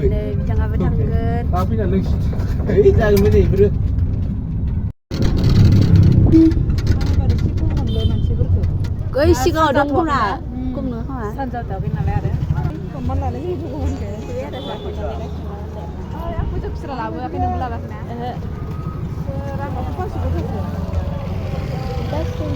네, 장갑을 당근. Tapi nak lagi. Jangan mana bro. Cái xí gò đông cũng là cũng nữa không ạ? San cho tao bên nào đấy. Còn món là lấy gì cũng không kể. Thế là sao còn đây đấy. Aku juga sering lalu, aku nunggu lalu kan. Serang apa sih begitu? That's cool.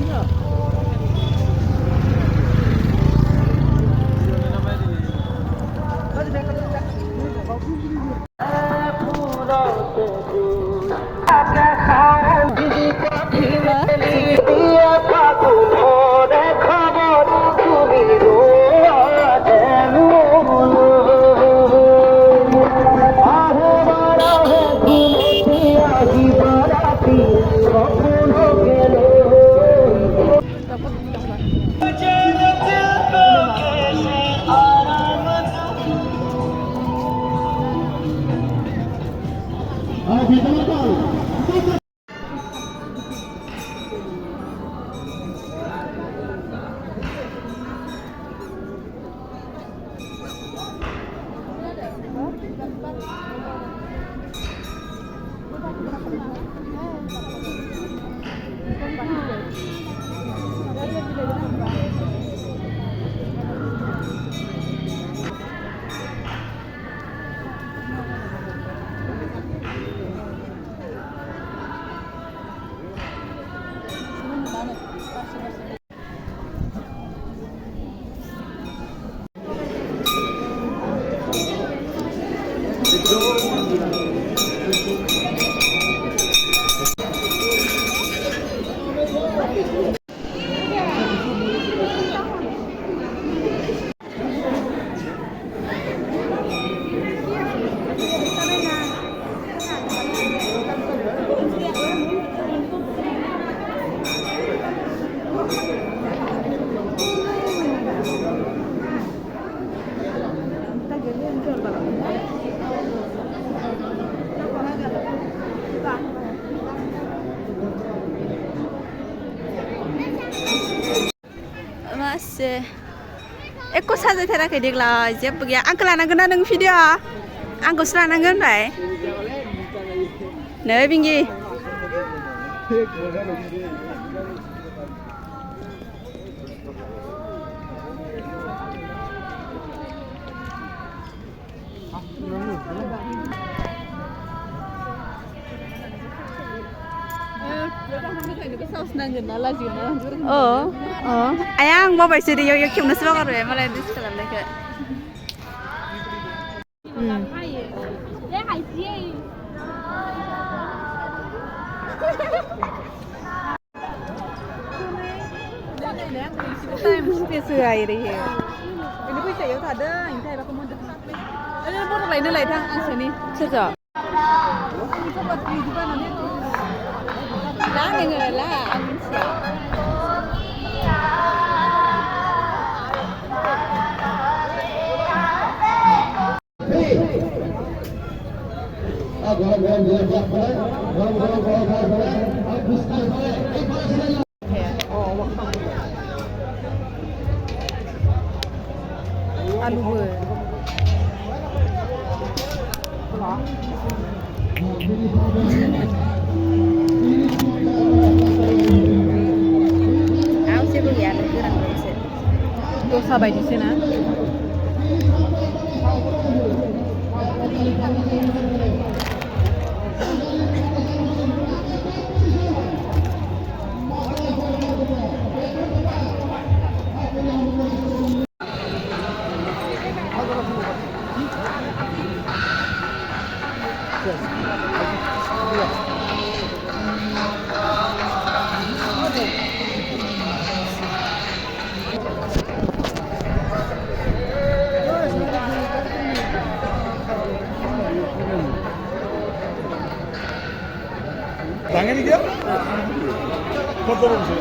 Masih. Eko saja terakhir dia lah. Siapa dia? Angkel anak kena dengan video. Angkel selang dengan baik. Nabi bingi. Ayang mau baca dia yang kiam nasi bakar ya malah di sekolah mereka. Ini pun saya tak ada, ini saya bakal muda. Ini pun lain thang ang sini. Sejak. Itu buat kehidupan nanti. Lah ni lah, angin siap. Alu Áo sẽ bây giờ cứ đang ngồi sẽ. Tôi sao bài đi xem á? 당연히 이겨? 컨트롤 주세요.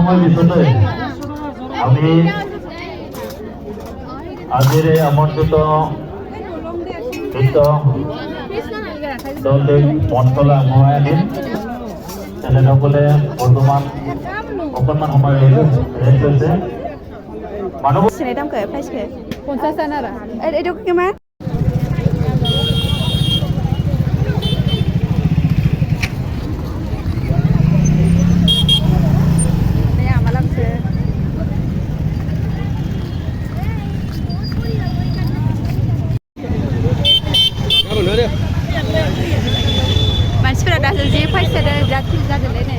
সময় পিছতে আমি আজিৰ এই আমন্ত্ৰিত নৃত্য দলটিক মঞ্চলৈ আগবঢ়াই আনিম। তেখেতসকলে বৰ্তমান অকণমান সময় ৰেষ্ট লৈছে। মানুহবোৰ Sini dalam ke price ke? 50-an ada. Itu gimana? Ya malam sih. Manusia dah sejauh price ada gratis saja ni.